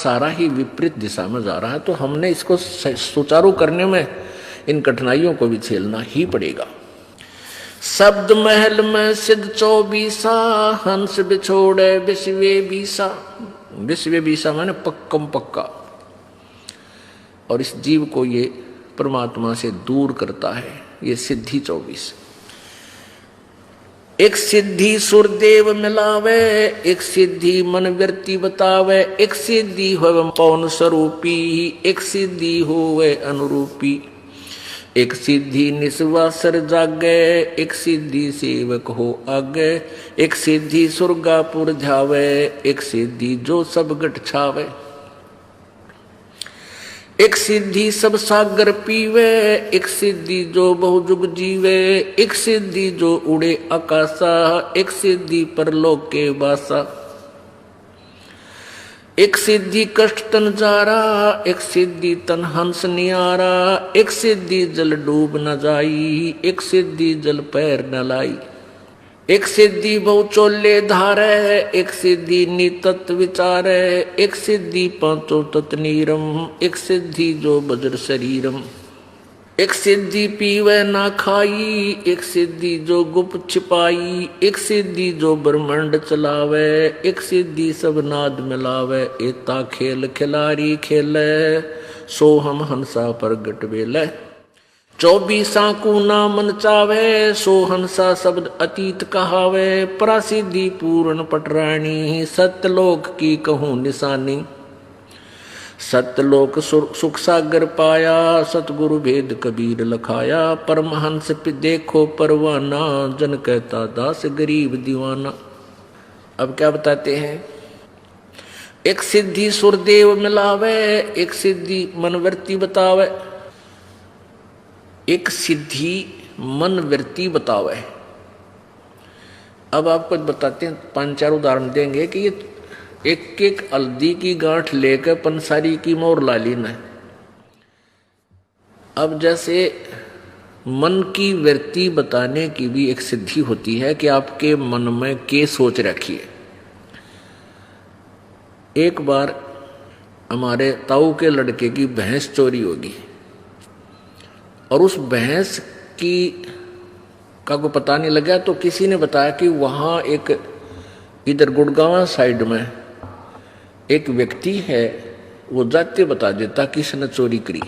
सारा ही विपरीत दिशा में जा रहा है। तो हमने इसको सुचारू करने में इन कठिनाइयों को भी झेलना ही पड़ेगा। शब्द महल में सिद्ध 24 हंस बिछोड़े विश्वे बीसा। विश्वे बीसा माने पक्कम पक्का। और इस जीव को ये परमात्मा से दूर करता है ये सिद्धि 24। एक सिद्धि सुरदेव मिलावे, एक सिद्धि मन वृत्ति बतावे, एक सिद्धि होवे पौन स्वरूपी, एक सिद्धि होवे अनुरूपी, एक सिद्धि निस्वासर जागे, एक सिद्धि सेवक हो आगे, एक सिद्धि सुरगापुर जावे, एक सिद्धि जो सब गट छावे, एक सिद्धि सब सागर पीवे, एक सिद्धि जो बहुजुग जीवे, एक सिद्धि जो उड़े आकाशा, एक सिद्धि परलोक के वासा, एक सिद्धि कष्ट तन जारा, एक सिद्धि तन हंस नियारा, एक सिद्धि जल डूब न जाई, एक सिद्धि जल पैर न लाई, एक सिद्धि बहु चोले धारे, एक सिद्धि नितत विचारे, एक सिद्धि पांचों तत् नीरम, एक सिद्धि जो वज्र शरीरम, एक सिद्धि पीवे ना खाई, एक सिद्धि जो गुप्त छिपाई, एक सिद्धि जो ब्रह्मांड चलावे, एक सिद्धि सब नाद मिलावे, एता खेल खिलारी खेले, सो हम हंसा प्रगट बेले, 24 को ना मन चावे, सो हंसा शब्द अतीत कहावे, प्रसिद्धि पूर्ण पटरानी, सत्यलोक की कहूँ निशानी, सत्यलोक सुख सागर पाया, सतगुरु भेद कबीर लखाया, परमहंस पे देखो परवाना, जन कहता दास गरीब दीवाना। अब क्या बताते हैं? एक सिद्धि सुरदेव मिलावे, एक सिद्धि मनवृत्ति बतावे, एक सिद्धि मन वृत्ति बतावे। अब आपको बताते हैं, 5-4 उदाहरण देंगे कि ये एक एक हल्दी की गांठ लेकर पंसारी की मोर ला लीन है। अब जैसे मन की वृत्ति बताने की भी एक सिद्धि होती है कि आपके मन में क्या सोच रखी है। एक बार हमारे ताऊ के लड़के की भैंस चोरी होगी और उस भैंस की का को पता नहीं लगा, तो किसी ने बताया कि वहाँ एक इधर गुड़गांव साइड में एक व्यक्ति है, वो जाते बता देता किसने चोरी करी।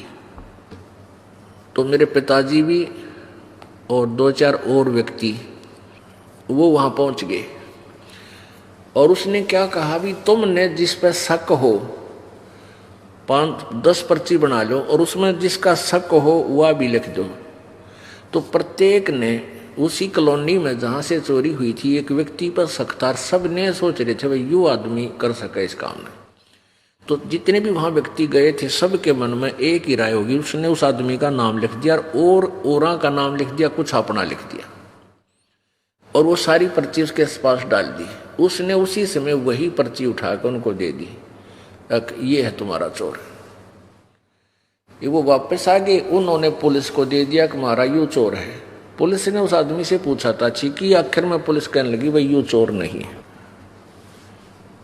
तो मेरे पिताजी भी और 2-4 और व्यक्ति वो वहाँ पहुँच गए और उसने क्या कहा भी तुमने जिस पर शक हो 5-10 पर्ची बना लो और उसमें जिसका शक हो वह भी लिख दो। तो प्रत्येक ने उसी कॉलोनी में जहाँ से चोरी हुई थी एक व्यक्ति पर शक था। सब ने सोच रहे थे भाई यू आदमी कर सके इस काम में। तो जितने भी वहाँ व्यक्ति गए थे सबके मन में एक ही राय होगी, उसने उस आदमी का नाम लिख दिया और औरा का नाम लिख दिया, कुछ अपना लिख दिया और वो सारी पर्ची उसके पास डाल दी। उसने उसी समय वही पर्ची उठाकर उनको दे दी, ये है तुम्हारा चोर। ये वो वापस आ गए, उन्होंने पुलिस को दे दिया कि हमारा यू चोर है। पुलिस ने उस आदमी से पूछा था कि आखिर में पुलिस कहने लगी भाई यू चोर नहीं है।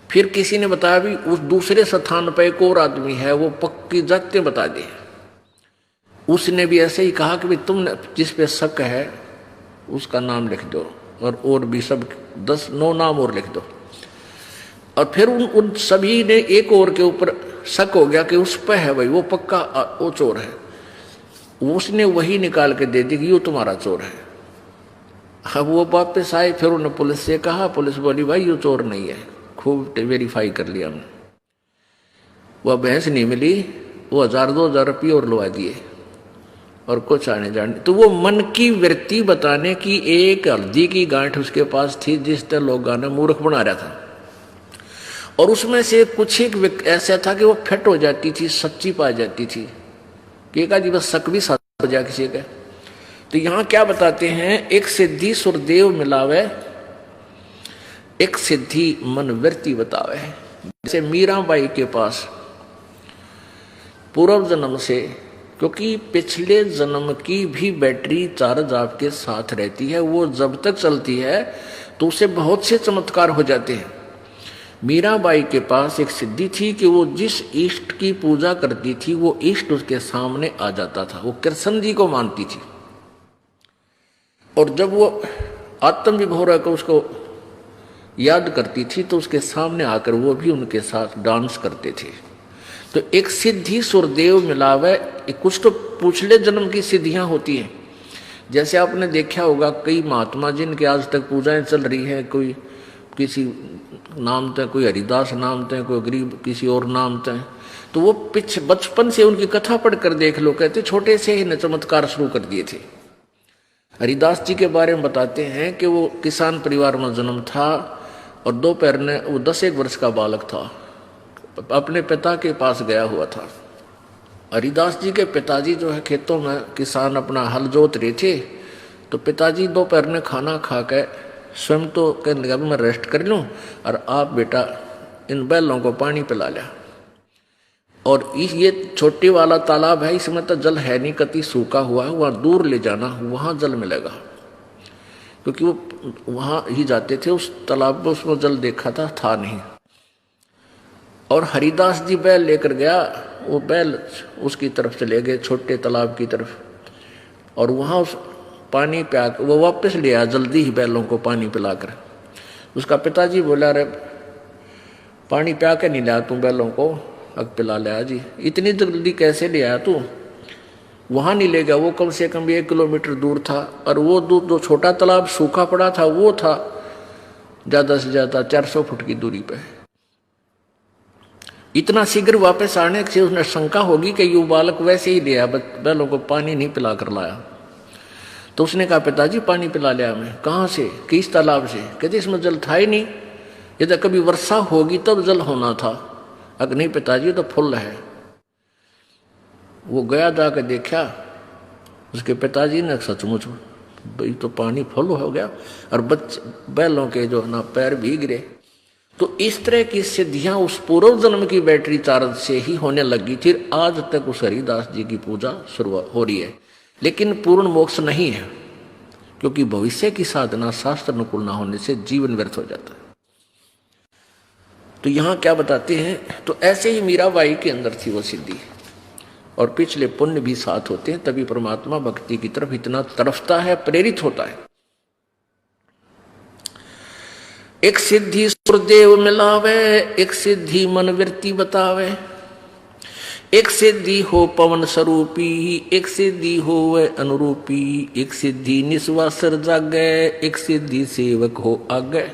फिर किसी ने बताया भी उस दूसरे स्थान पर एक और आदमी है, वो पक्की जाते बता दे। उसने भी ऐसे ही कहा कि भाई तुमने जिस पे शक है उसका नाम लिख दो और भी सब 10-9 नाम और लिख दो। और फिर उन सभी ने एक और के ऊपर शक हो गया कि उस पर है भाई वो पक्का वो चोर है। उसने वही निकाल के दे दी कि ये तुम्हारा चोर है। अब वो वापस आए, फिर उन्होंने पुलिस से कहा, पुलिस बोली भाई ये चोर नहीं है। खूब वेरीफाई कर लिया हमने, वह भैंस नहीं मिली, वो 1000-2000 रुपये और लुआ दिए और कुछ आने जाने। तो वो मन की वृत्ति बताने की एक हल्दी की गांठ उसके पास थी जिस तरह लोगों ने मूर्ख बना रहा था। और उसमें से कुछ एक ऐसा था कि वो फिट हो जाती थी, सच्ची पा जाती थी कि एक आदि बस शक भी साथ हो जाए किसी का। तो यहाँ क्या बताते हैं, एक सिद्धि सुरदेव मिलावे, एक सिद्धि मन वृत्ति बतावे। जैसे मीराबाई के पास पूर्व जन्म से, क्योंकि पिछले जन्म की भी बैटरी चार्ज आपके साथ रहती है, वो जब तक चलती है तो उसे बहुत से चमत्कार हो जाते हैं। मीराबाई के पास एक सिद्धि थी कि वो जिस इष्ट की पूजा करती थी वो इष्ट उसके सामने आ जाता था। वो कृष्ण जी को मानती थी और जब वो आत्म विभोर को उसको याद करती थी तो उसके सामने आकर वो भी उनके साथ डांस करते थे। तो एक सिद्धि सुरदेव मिलावे, कुछ तो पिछले जन्म की सिद्धियां होती हैं। जैसे आपने देखा होगा कई महात्मा जिनके आज तक पूजाएं चल रही हैं, कोई किसी नाम थे, कोई हरिदास नाम थे, कोई गरीब किसी और नाम थे, तो वो बचपन से उनकी कथा पढ़कर देख लो, कहते छोटे से ही न चमत्कार शुरू कर दिए थे। हरिदास जी के बारे में बताते हैं कि वो किसान परिवार में जन्म था और दोपहर ने वो 10-1 वर्ष का बालक था, अपने पिता के पास गया हुआ था। हरिदास जी के पिताजी जो है खेतों में किसान अपना हल जोत रहे थे, तो पिताजी दोपहर ने खाना खा के स्वयं तो कहने लगा मैं रेस्ट कर लूँ और आप बेटा इन बैलों को पानी पिला लिया। और ये छोटे वाला तालाब है, इसमें तो जल है नहीं, कति सूखा हुआ है, वहाँ दूर ले जाना, वहाँ जल मिलेगा, क्योंकि वो वहाँ ही जाते थे उस तालाब में, उसमें जल देखा था नहीं। और हरिदास जी बैल लेकर गया, वो बैल उसकी तरफ चले गए छोटे तालाब की तरफ, और वहाँ उस पानी पिया वो वापस ले आया जल्दी ही बैलों को पानी पिलाकर। उसका पिताजी बोला अरे पानी पिया के नहीं लाया तू बैलों को, अब पिला लिया जी, इतनी जल्दी कैसे ले आया तू? वहाँ नहीं ले गया, वो कम से कम 1 किलोमीटर दूर था, और वो दूर जो छोटा तालाब सूखा पड़ा था वो था ज़्यादा से ज़्यादा 400 फुट की दूरी पे। इतना शीघ्र वापस आने से उसने शंका होगी कि ये बालक वैसे ही लिया, बैलों को पानी नहीं पिला कर लाया। तो उसने कहा पिताजी पानी पिला लिया मैं। कहाँ से? किस तालाब से? कहते इसमें जल था ही नहीं, यदि कभी वर्षा होगी तब जल होना था, अगर नहीं पिताजी तो फुल है। वो गया जाकर देखा, उसके पिताजी ने सचमुच भाई तो पानी फुल हो गया, और बैलों के जो ना पैर भीग रहे। तो इस तरह की सिद्धियां उस पूर्व जन्म की बैटरी चार्ज से ही होने लगी थी। आज तक उस हरिदास जी की पूजा शुरू हो रही है, लेकिन पूर्ण मोक्ष नहीं है, क्योंकि भविष्य की साधना शास्त्र अनुकूल न होने से जीवन व्यर्थ हो जाता है। तो यहां क्या बताते हैं, तो ऐसे ही मीराबाई के अंदर थी वो सिद्धि, और पिछले पुण्य भी साथ होते हैं, तभी परमात्मा भक्ति की तरफ इतना तड़फता है, प्रेरित होता है। एक सिद्धि सुरदेव मिलावे, एक सिद्धि मन वृत्ति बतावे, एक सिद्धि हो पवन स्वरूपी, एक सिद्धि हो वह अनुरूपी, एक सिद्धि निस्वासर जागे, एक सिद्धि सेवक हो आगे।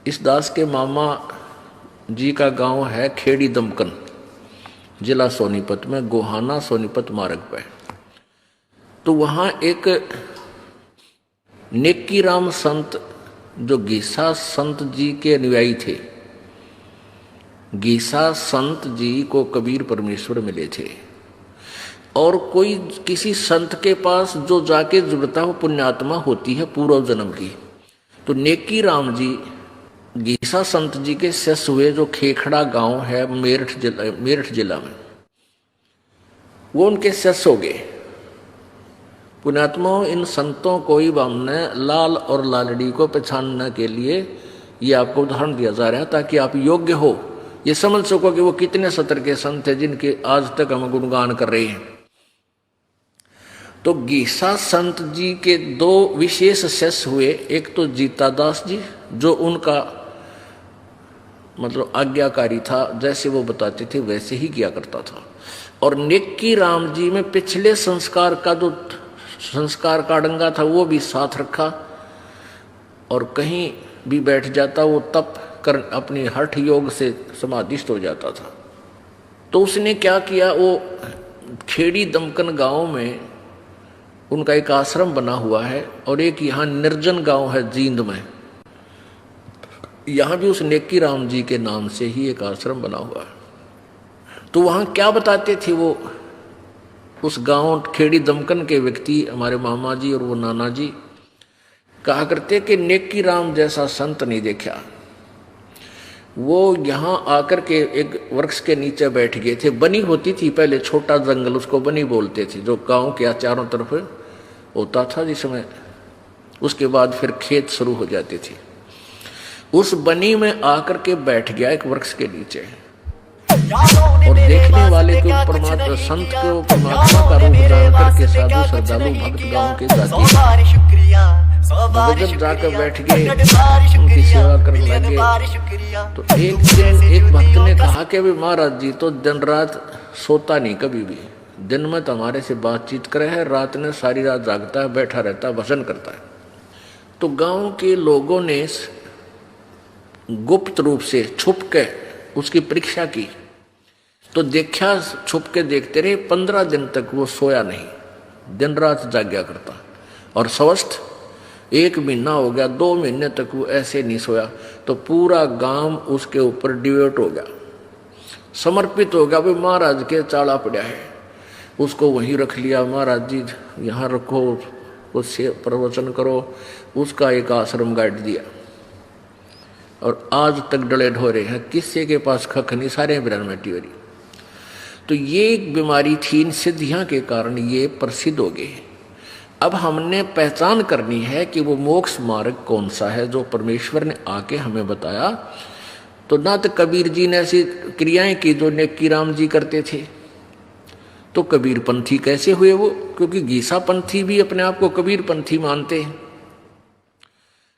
इस दास के मामा जी का गांव है खेड़ी दमकन, जिला सोनीपत में, गोहाना सोनीपत मार्ग पर। तो वहां एक नेकीराम संत जो गीसा संत जी के अनुयायी थे, गीसा संत जी को कबीर परमेश्वर मिले थे, और कोई किसी संत के पास जो जाके जुड़ता वो पुण्यात्मा होती है पूर्व जन्म की। तो नेकीराम जी गीसा संत जी के शिष्य हुए, जो खेखड़ा गांव है मेरठ जिला में, वो उनके शिष्य हो गए। पुण्यात्माओं, इन संतों को ही हमने लाल और लालड़ी को पहचानने के लिए ये आपको उदाहरण दिया जा रहा है, ताकि आप योग्य हो, ये समझ सको कि वो कितने सतर के संत है जिनके आज तक हम गुणगान कर रहे हैं। तो गीसा संत जी के 2 विशेष शिष्य हुए, एक तो जीतादास जी जो उनका मतलब आज्ञाकारी था, जैसे वो बताते थे वैसे ही किया करता था, और नेकी राम जी में पिछले संस्कार का जो संस्कार का डंगा था वो भी साथ रखा, और कहीं भी बैठ जाता वो तप कर अपनी हठ योग से समाधिस्थ हो जाता था। तो उसने क्या किया, वो खेड़ी दमकन गांव में उनका एक आश्रम बना हुआ है, और एक यहाँ निर्जन गांव है जींद में, यहाँ भी उस नेकी राम जी के नाम से ही एक आश्रम बना हुआ है। तो वहाँ क्या बताते थे वो, उस गांव खेड़ी दमकन के व्यक्ति हमारे मामा जी और वो नाना जी कहा करते कि नेकी राम जैसा संत नहीं देखा। वो यहाँ आकर के एक वृक्ष के नीचे बैठ गए थे, बनी होती थी पहले, छोटा जंगल, उसको बनी बोलते थे, जो गांव के चारों तरफ होता था जिसमें, उसके बाद फिर खेत शुरू हो जाते थे। उस बनी में आकर के बैठ गया एक वृक्ष के नीचे, और देखने वाले को परमात्मा संत को परमात्मा का रूप जान करके साधु श्रद्धालु भक्त गांव के जाति जब जाकर बैठ गए, उनकी सेवा करने लगे। तो एक दिन एक भक्त ने कहा कि भाई महाराज जी तो दिन रात सोता नहीं, कभी भी दिन में तो हमारे से बातचीत करे है, रात में सारी रात जागता है, बैठा रहता है, भजन करता है। तो गांव के लोगों ने गुप्त रूप से छुप के उसकी परीक्षा की, तो देखा, छुप के देखते रहे। 15 दिन तक वो सोया नहीं, दिन रात जाग्या करता, और स्वस्थ 1 महीना हो गया, 2 महीने तक वो ऐसे नहीं सोया। तो पूरा गांव उसके ऊपर डिवोट हो गया, समर्पित हो गया। भाई महाराज के चाला पड़ा है, उसको वहीं रख लिया। महाराज जी यहाँ रखो, उससे प्रवचन करो, उसका एक आश्रम गाड़ दिया। और आज तक डले ढोरे हैं, किसी के पास खख नहीं, सारे ब्रह्मटी हो रही। तो ये एक बीमारी थी, इन सिद्धियां के कारण ये प्रसिद्ध हो गए। अब हमने पहचान करनी है कि वो मोक्ष मार्ग कौन सा है जो परमेश्वर ने आके हमें बताया। तो ना तो कबीर जी ने ऐसी क्रियाएं की जो नेकी राम जी करते थे। तो कबीर पंथी कैसे हुए वो? क्योंकि गीसा पंथी भी अपने आप को कबीर पंथी मानते हैं।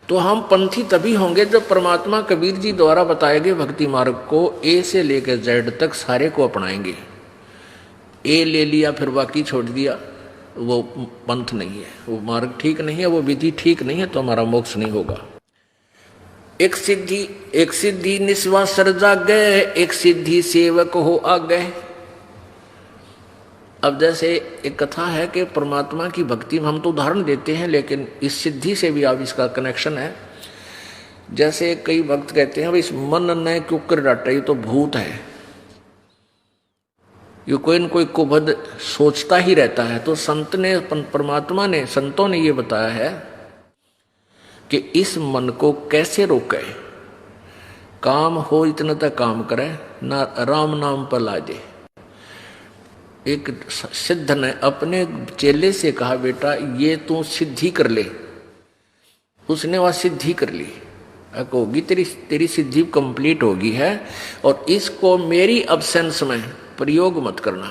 तो हम पंथी तभी होंगे जब परमात्मा कबीर जी द्वारा बताए गए भक्ति मार्ग को ए से लेकर जेड तक सारे को अपनाएंगे। ए ले लिया फिर बाकी छोड़ दिया, वो पंथ नहीं है, वो मार्ग ठीक नहीं है, वो विधि ठीक नहीं है, तो हमारा मोक्ष नहीं होगा। एक सिद्धि निस्वासर जागे, एक सिद्धि सेवक हो आगे। अब जैसे एक कथा है कि परमात्मा की भक्ति में हम तो उदाहरण देते हैं, लेकिन इस सिद्धि से भी आप इसका कनेक्शन है। जैसे कई भक्त कहते हैं भाई इस मन ने क्यों कर डाटा, ये तो भूत है, ये कोई न कोई कुबद सोचता ही रहता है। तो संत ने, परमात्मा ने, संतों ने ये बताया है कि इस मन को कैसे रोके। काम हो इतना तक काम करे, ना राम नाम पर लाजे। एक सिद्ध ने अपने चेले से कहा बेटा ये तू सिद्धि कर ले। उसने वह सिद्धि कर ली, होगी तेरी सिद्धि कंप्लीट होगी है, और इसको मेरी अब्सेंस में प्रयोग मत करना।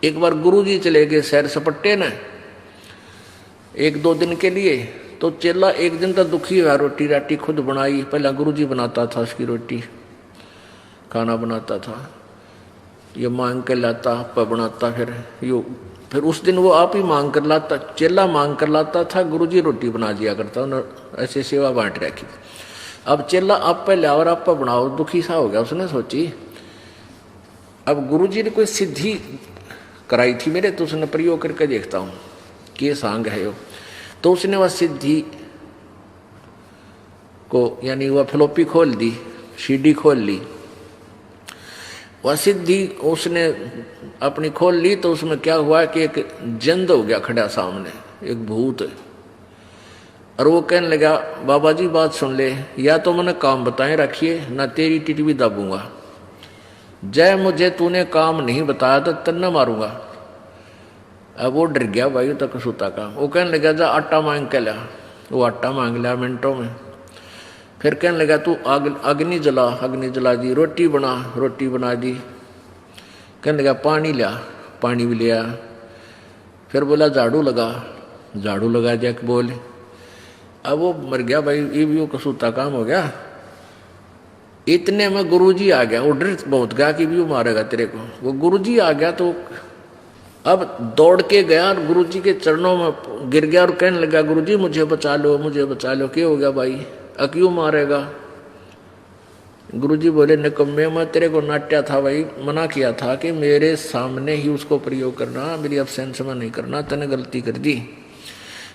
एक बार गुरुजी चले गए सैर सपट्टे ने 1-2 दिन के लिए। तो चेला एक दिन तो दुखी हुआ, रोटी राटी खुद बनाई। पहला गुरुजी बनाता था उसकी रोटी, खाना बनाता था, ये मांग कर लाता, आपा बनाता, फिर उस दिन वो आप ही मांग कर लाता, चेला मांग कर लाता था, गुरुजी रोटी बना दिया करता। उन्होंने ऐसे सेवा बांट रखी। अब चेला आप पे लाओ और आपा बनाओ, दुखी सा हो गया। उसने सोची अब गुरुजी ने कोई सिद्धि कराई थी मेरे, तो उसने प्रयोग करके देखता हूँ कि सांग है यो। तो उसने वह सिद्धि को, यानी वह फ्लोपी खोल दी, सीडी खोल ली, वह सिद्धि उसने अपनी खोल ली। तो उसमें क्या हुआ कि एक जंद हो गया खड़ा सामने, एक भूत। और वो कहने लगा बाबा जी बात सुन ले, या तो मैंने काम बताए रखिए, ना तेरी टिटवी दाबूंगा। जय मुझे तूने काम नहीं बताया तो तन्ना मारूंगा। अब वो डर गया भाई तक सूता का। वो कहने लगा जा आटा मांग के ला। वो आटा मांग लिया मिनटों में। फिर कहने लगा तू अग्नि जला दी, रोटी बना दी। कहने लगा पानी लिया, पानी भी लिया। फिर बोला झाड़ू लगा दिया कि बोले। अब वो मर गया भाई, ये भी वो कसूता काम हो गया। इतने में गुरुजी आ गया, वो डर बहुत गया कि भी वो मारेगा तेरे को। वो गुरुजी आ गया तो अब दौड़ के गया और गुरुजी के चरणों में गिर गया और कहने लगा गुरुजी मुझे बचा लो। क्या हो गया भाई, क्यों मारेगा? गुरुजी बोले निकम्मे, मैं तेरे को नाट्या था भाई, मना किया था कि मेरे सामने ही उसको प्रयोग करना, मेरी अब्सेंस में नहीं करना। तने गलती कर दी।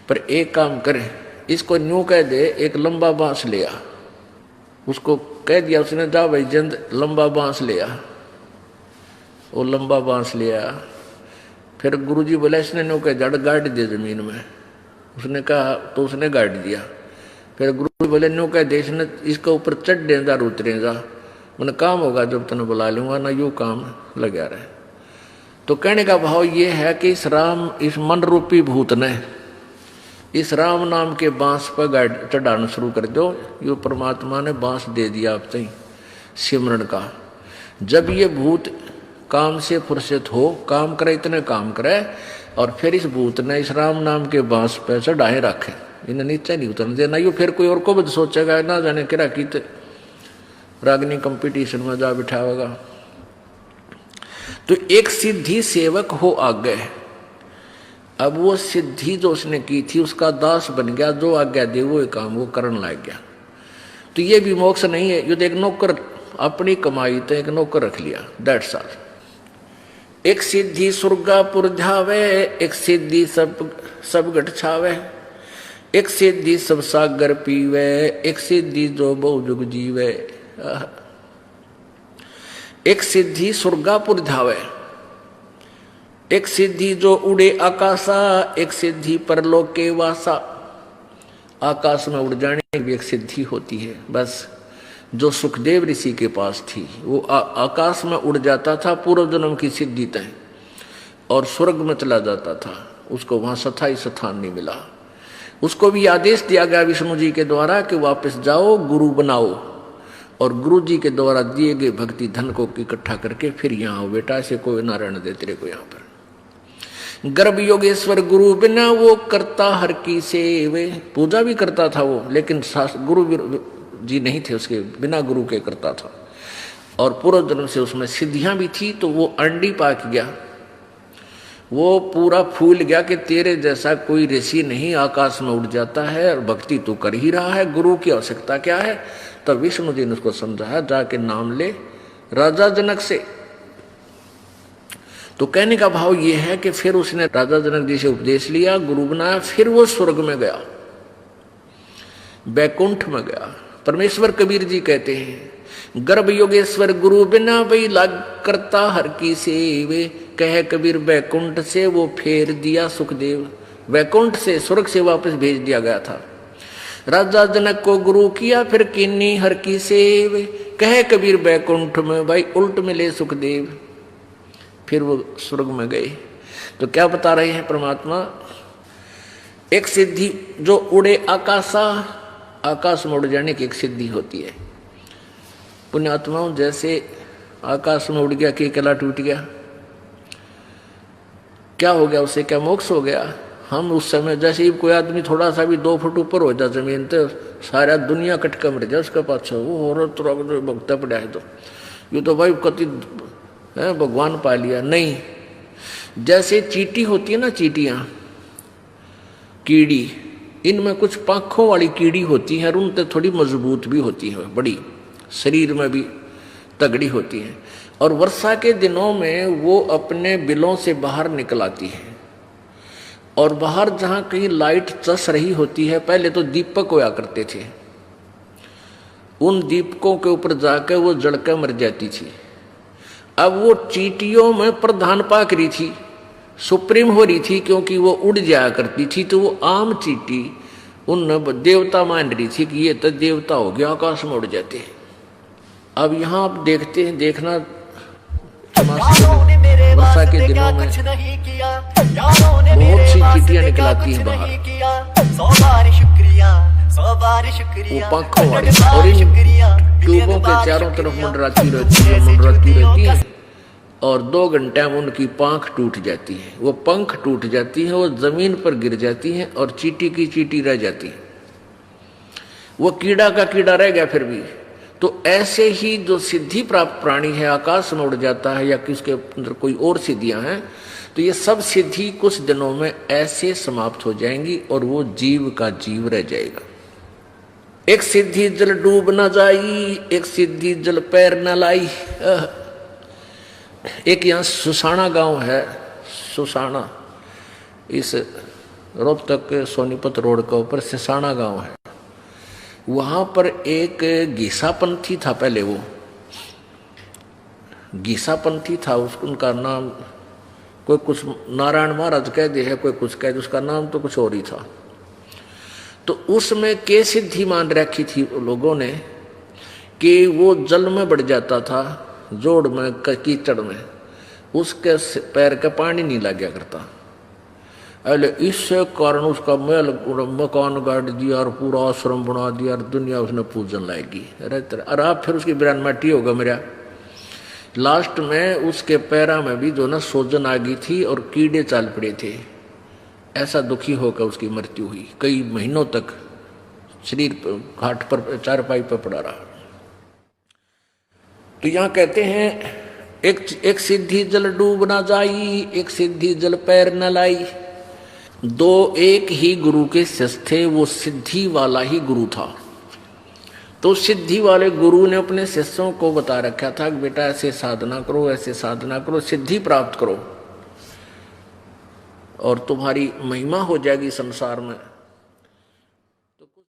पर एक काम कर, इसको न्यू कह दे, एक लंबा बांस ले आ। उसको कह दिया उसने, जा भाई जंद लंबा बांस ले आ। वो लंबा बांस ले आया। फिर गुरुजी बोला इसने न्यू कह जड़ गाड़ दे जमीन में। उसने कहा तो उसने गाड़ दिया। फिर गुरु बोले न्यू कह दे इसने, इसके ऊपर चढ़ देगा उतरेगा, मैंने काम होगा जब तने बुला लूंगा, ना यू काम लगा रहे। तो कहने का भाव ये है कि इस मन रूपी भूत ने इस राम नाम के बांस पर गाड़ चढ़ाना शुरू कर दो। यो परमात्मा ने बांस दे दिया आप तई सिमरन का। जब ये भूत काम से फुर्सत हो, काम करे इतने काम करे, और फिर इस भूत ने इस राम नाम के बांस पे चढ़ाए रखे, इन्हें नीचे नहीं उतरने देना। यो फिर कोई और को भी सोचेगा, ना जाने किरा की रागनी कंपटीशन में जा बिठावेगा। तो एक सिद्धि सेवक हो आगे, अब वो सिद्धि जो उसने की थी उसका दास बन गया, जो आज्ञा दे वो काम वो करने लग गया। तो ये भी मोक्ष नहीं है। ये तो एक नौकर अपनी कमाई तो एक नौकर रख लिया, दैट्स ऑल। एक सिद्धि सुरगापुर जावे, एक सिद्धि सब गठ छावे, एक सिद्धि सब सागर पीवे, एक सिद्धि जो बहु जुग जीवे। एक सिद्धि सुरगापुर जावे, एक सिद्धि जो उड़े आकाशा, एक सिद्धि परलोक के वासा। आकाश में उड़ जाने की भी एक सिद्धि होती है। बस जो सुखदेव ऋषि के पास थी वो आकाश में उड़ जाता था, पूर्व जन्म की सिद्धि तय, और स्वर्ग में चला जाता था। उसको वहां स्थायी स्थान नहीं मिला। उसको भी आदेश दिया गया विष्णु जी के द्वारा कि वापस जाओ, गुरु बनाओ, और गुरु जी के द्वारा दिए गए भक्ति धन को इकट्ठा करके फिर यहाँ आओ बेटा, ऐसे कोई नारायण दे तेरे को यहाँ पर। गर्भ योगेश्वर गुरु बिना वो करता हर की सेवे। पूजा भी करता था वो, लेकिन गुरु जी नहीं थे उसके, बिना गुरु के करता था। और पूर्व जन्म से उसमें सिद्धियां भी थी, तो वो अंडी पाक गया, वो पूरा फूल गया कि तेरे जैसा कोई ऋषि नहीं आकाश में उड़ जाता है और भक्ति तू कर ही रहा है, गुरु की आवश्यकता क्या है। तब विष्णु जी ने उसको समझाया, जाके नाम ले राजा जनक से। तो कहने का भाव ये है कि फिर उसने राजा जनक जी से उपदेश लिया, गुरु बनाया, फिर वो स्वर्ग में गया, बैकुंठ में गया। परमेश्वर कबीर जी कहते हैं, गर्भ योगेश्वर गुरु बिना भई लाग करता हर की सेवे। कहे कबीर बैकुंठ से वो फेर दिया सुखदेव, बैकुंठ से स्वर्ग से वापस भेज दिया गया था। राजा जनक को गुरु किया फिर किन्नी हर की सेवे। कहे कबीर बैकुंठ में भाई उल्ट मिले सुखदेव, फिर वो स्वर्ग में गए। तो क्या बता रहे हैं परमात्मा, एक सिद्धि जो उड़े आकाशा, आकाश में उड़ जाने की एक सिद्धि होती है। पुण्यात्माओं जैसे आकाश में उड़ गया, केकला टूट गया, क्या हो गया उसे, क्या मोक्ष हो गया। हम उस समय जैसे ही कोई आदमी थोड़ा सा भी 2 फुट ऊपर हो जाए जमीन तो सारा दुनिया कटका मर जाए उसका पाछा, वो औरत तो भगता पड़ा है। तो ये तो भाई कति है भगवान पा लिया, नहीं। जैसे चींटी होती है ना, चींटियां, कीड़ी, इनमें कुछ पाखों वाली कीड़ी होती है और उनसे थोड़ी मजबूत भी होती है, बड़ी शरीर में भी तगड़ी होती है। और वर्षा के दिनों में वो अपने बिलों से बाहर निकल आती है, और बाहर जहाँ कहीं लाइट चस रही होती है, पहले तो दीपक होया करते थे, उन दीपकों के ऊपर जाकर वो जड़कर मर जाती थी। अब वो चींटियों में प्रधान पाक रही थी, सुप्रीम हो रही थी, क्योंकि वो उड़ जाया करती थी। तो वो आम चींटी उन देवता मान रही थी कि ये तो देवता हो गया, आकाश में उड़ जाते हैं। अब यहाँ आप देखते हैं, देखना वर्षा के दिनों में बहुत सी चींटियां निकलाती हैं बाहर, वो पंखों वाली, और इन ट्यूबों के चारों तरफ मंडराती रहती है, और 2 घंटे में उनकी पंख टूट जाती है, वो पंख टूट जाती है, वो जमीन पर गिर जाती है और चींटी की चींटी रह जाती है, वो कीड़ा का कीड़ा रह गया फिर भी। तो ऐसे ही जो सिद्धि प्राप्त प्राणी है आकाश में उड़ जाता है, या किसके अंदर कोई और सिद्धियां हैं, तो ये सब सिद्धि कुछ दिनों में ऐसे समाप्त हो जाएंगी और वो जीव का जीव रह जाएगा। एक सिद्धि जल डूब न जाई, एक सिद्धि जल पैर न लाई। एक यहाँ सुसाना गांव है, सुसाना, इस रोहतक सोनीपत रोड के ऊपर सुसाना गांव है। वहां पर एक गीसापंथी था, पहले वो गीसापंथी था, उनका नाम कोई कुछ नारायण महाराज कह दे है, कोई कुछ कह दे, उसका नाम तो कुछ और ही था। तो उसमें के सिद्धि मान रखी थी लोगों ने कि वो जल में बढ़ जाता था, जोड़ में कीचड़ में, उसके पैर का पानी नहीं लग गया करता, अरे इससे कारण उसका महल मकान गाड़ दिया और पूरा आश्रम बना दिया और दुनिया उसने पूजन लाएगी। अरे आप फिर उसकी बिरान माटी होगा मेरा। लास्ट में उसके पैरा में भी जो ना सोजन आ गई थी और कीड़े चाल पड़े थे। ऐसा दुखी होकर उसकी मृत्यु हुई। कई महीनों तक शरीर घाट पर चारपाई पर पड़ा रहा। तो यहां कहते हैं एक सिद्धि जल डूब ना जाई, एक सिद्धि जल पैर न लाई। दो एक ही गुरु के शिष्य थे, वो सिद्धि वाला ही गुरु था। तो सिद्धि वाले गुरु ने अपने शिष्यों को बता रखा था कि बेटा ऐसे साधना करो, ऐसे साधना करो, सिद्धि प्राप्त करो और तुम्हारी महिमा हो जाएगी संसार में।